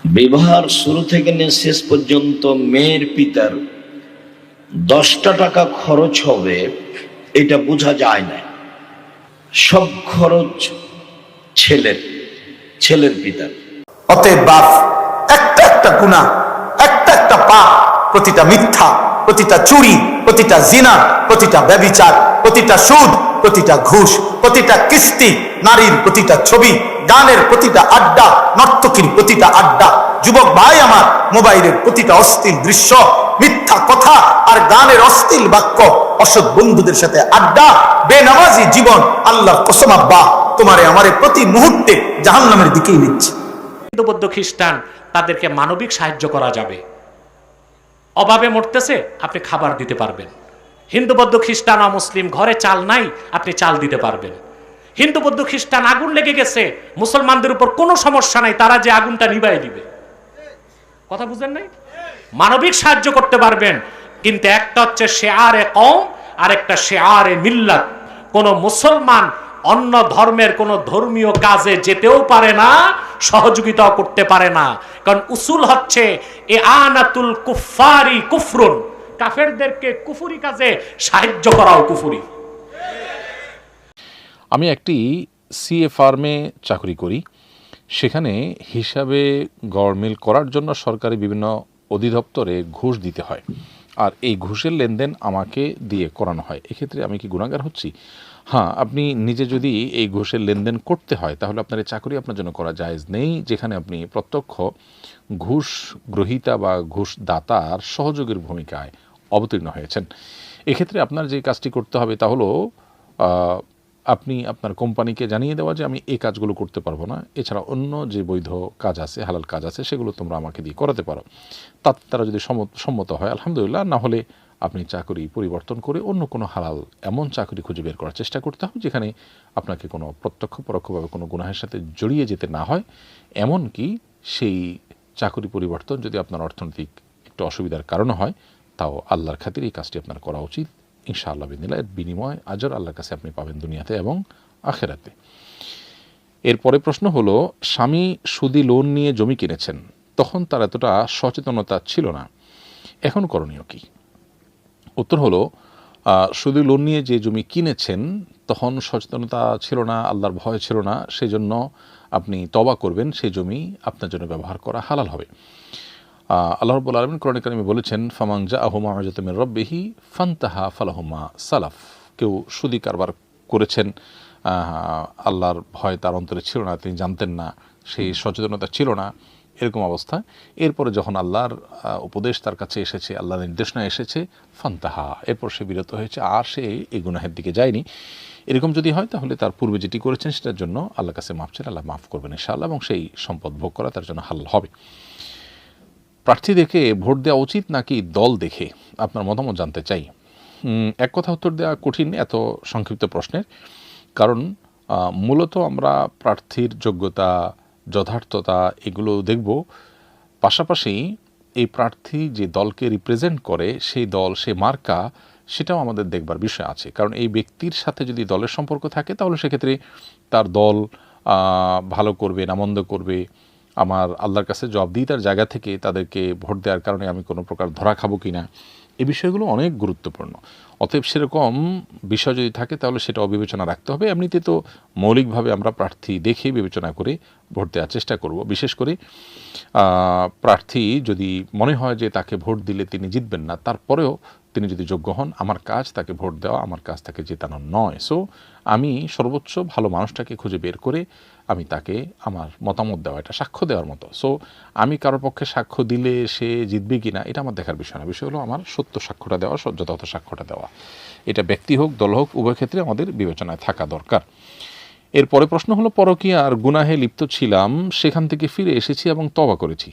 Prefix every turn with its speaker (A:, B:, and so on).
A: বিবাহের শুরু থেকে নিয়ে শেষ পর্যন্ত মেয়ের পিতার 10টা টাকা খরচ হবে এটা বোঝা যায় না। সব খরচ ছেলের পিতার।
B: অতএব বাপ, একটা একটা গুনাহ, একটা একটা পাপ, প্রতিটা মিথ্যা, প্রতিটা চুরি, প্রতিটা জিনা, প্রতিটা ব্যভিচার, প্রতিটা সুদ, প্রতিটা ঘুষ, প্রতিটা কিস্তি, নারীর প্রতিটা ছবি, গানের প্রতিটা আড্ডা, নর্তকীর প্রতিটা আড্ডা, যুবক ভাই আমার, মোবাইলের প্রতিটা অশ্লীল দৃশ্য, মিথ্যা কথা আর গানের অশ্লীল বাক্য, অসৎ বন্ধুদের সাথে আড্ডা, বেনামাজি জীবন, আল্লাহর কসম আব্বা, তোমারে আমারে প্রতি মুহূর্তে জাহান্নামের দিকেই নিচ্ছে।
C: হিন্দু বৌদ্ধ খ্রিস্টান তাদেরকে মানবিক সাহায্য করা যাবে। অভাবে মরতেছে, আপনি খাবার দিতে পারবেন। হিন্দু বৌদ্ধ খ্রিস্টান আর মুসলিম ঘরে চাল নাই, আপনি চাল দিতে পারবেন। হিন্দু বৌদ্ধ খ্রিস্টান আগুন লেগে গেছে, মুসলমানদের উপর কোনো সমস্যা নাই, তারা যে আগুনটা নিভাই দিবে। কথা বুঝেন নাই? মানবিক সাহায্য করতে পারবেন। কিন্তু একটা হচ্ছে শেয়ারে কওম আর একটা শেয়ারে মিল্লাত। কোন মুসলমান অন্য ধর্মের কোন ধর্মীয় কাজে যেতেও পারে না, সহযোগিতাও করতে পারে না। কারণ উসুল হচ্ছে ইআনাতুল কুফারি কুফরুন, কাফেরদেরকে কুফরি কাজে সাহায্য করাও কুফরি।
D: আমি একটি সিএ ফার্মে চাকরি করি। সেখানে হিসাবে গড়মিল করার জন্য সরকারি বিভিন্ন অধিদপ্তরে ঘুষ দিতে হয়, আর এই ঘুষের লেনদেন আমাকে দিয়ে করানো হয়। এক্ষেত্রে আমি কি গুনাহগার হচ্ছি? হ্যাঁ, আপনি নিজে যদি এই ঘুষের লেনদেন করতে হয় তাহলে আপনার এই চাকরি আপনার জন্য করা জায়েজ নেই, যেখানে আপনি প্রত্যক্ষ ঘুষ গ্রহীতা বা ঘুষ দাতার সহযোগীর ভূমিকায় অবতীর্ণ হয়েছেন। এক্ষেত্রে আপনার যে কাজটি করতে হবে তা হলো আপনি আপনার কোম্পানিকে জানিয়ে দেওয়া যে আমি এই কাজগুলো করতে পারবো না, এছাড়া অন্য যে বৈধ কাজ আছে, হালাল কাজ আছে, সেগুলো তোমরা আমাকে দিয়ে করাতে পারো। তারা যদি সম্মত হয় আলহামদুলিল্লাহ, না হলে আপনি চাকরি পরিবর্তন করে অন্য কোনো হালাল এমন চাকরি খুঁজে বের করার চেষ্টা করতে হবে যেখানে আপনাকে কোনো প্রত্যক্ষ পরোক্ষভাবে কোনো গুনাহের সাথে জড়িয়ে যেতে না হয়। এমনকি সেই চাকরি পরিবর্তন যদি আপনার অর্থনৈতিক একটু অসুবিধার কারণে হয়, তাও আল্লাহর খাতির এই কাজটি আপনার করা উচিত। ইনশাআল্লাহ বিদিনিল্লাহ এর বিনিময় আজর আল্লাহর কাছে আপনি পাবেন দুনিয়াতে এবং আখেরাতে। এরপরে প্রশ্ন হলো, স্বামী সুদি লোন নিয়ে জমি কিনেছেন, তখন তার এতটা সচেতনতা ছিল না, এখন করণীয় কি? উত্তর হলো, সুদি লোন নিয়ে যে জমি কিনেছেন তখন সচেতনতা ছিল না, আল্লাহর ভয় ছিল না, সেই জন্য আপনি তওবা করবেন, সেই জমি আপনার জন্য ব্যবহার করা হালাল হবে। আল্লাহ রাব্বুল আলামিন কোরআনে কারিমে বলেছেন, ফামান জাআহু মাউইযাতুম মির রাব্বিহি ফান্তাহা ফালাহু মা সালাফ। কেউ সুদি কারবার করেছেন, আল্লাহর ভয় তার অন্তরে ছিল না, তিনি জানতেন না, সেই সচেতনতা ছিল না, এরকম অবস্থা। এরপরে যখন আল্লাহর উপদেশ তার কাছে এসেছে, আল্লাহর নির্দেশনা এসেছে, ফান্তাহা, এরপর সে বিরত হয়েছে, আর সে এই গুনাহের দিকে যায়নি। এরকম যদি হয় তাহলে তার পূর্বে যেটি করেছেন সেটার জন্য আল্লাহর কাছে মাফ চাইলে আল্লাহ মাফ করবেন ইনশাআল্লাহ, এবং সেই সম্পদ ভোগ করা তার জন্য হালাল হবে। প্রার্থী দেখে ভোট দেওয়া উচিত নাকি দল দেখে? আপনার মতামত জানতে চাই। এক কথা উত্তর দেওয়া কঠিন এত সংক্ষিপ্ত প্রশ্নের, কারণ মূলত আমরা প্রার্থীর যোগ্যতা, যথার্থতা এগুলো দেখব, পাশাপাশি এই প্রার্থী যে দলকে রিপ্রেজেন্ট করে সেই দল, সে মার্কা, সেটাও আমাদের দেখবার বিষয় আছে। কারণ এই ব্যক্তির সাথে যদি দলের সম্পর্ক থাকে তাহলে সেক্ষেত্রে তার দল ভালো করবে না মন্দ করবে, আমার আল্লাহর কাছে জবাবদিহিতার জায়গা থেকে তাদেরকে ভোট দেওয়ার কারণে আমি কোনো প্রকার ধরা খাবো কি না, এই বিষয়গুলো অনেক গুরুত্বপূর্ণ। অতএব সেরকম বিষয় যদি থাকে তাহলে সেটাও বিবেচনা রাখতে হবে। এমনিতে তো মৌলিকভাবে আমরা প্রার্থী দেখে বিবেচনা করে ভোট দেওয়ার চেষ্টা করব। বিশেষ করে প্রার্থী যদি মনে হয় যে তাকে ভোট দিলে তিনি জিতবেন না, তারপরেও তিনি যদি যোগ্য হন, আমার কাজ তাকে ভোট দেওয়া, আমার কাজ তাকে জেতানো নয়। সো আমি সর্বোচ্চ ভালো মানুষটাকে খুঁজে বের করে আমি তাকে আমার মতামত দেওয়া, এটা সাক্ষ্য দেওয়ার মতো। সো আমি কারোর পক্ষে সাক্ষ্য দিলে সে জিতবে কি না এটা আমার দেখার বিষয় না। বিষয় হলো আমার সত্য সাক্ষ্যটা দেওয়া, যথাযথ সাক্ষ্যটা দেওয়া। এটা ব্যক্তি হোক দল হোক উভয় ক্ষেত্রে আমাদের বিবেচনায় থাকা দরকার। এরপরে প্রশ্ন হলো, পরকীয়া আর গুনাহে লিপ্ত ছিলাম, সেখান থেকে ফিরে এসেছি এবং তওবা করেছি,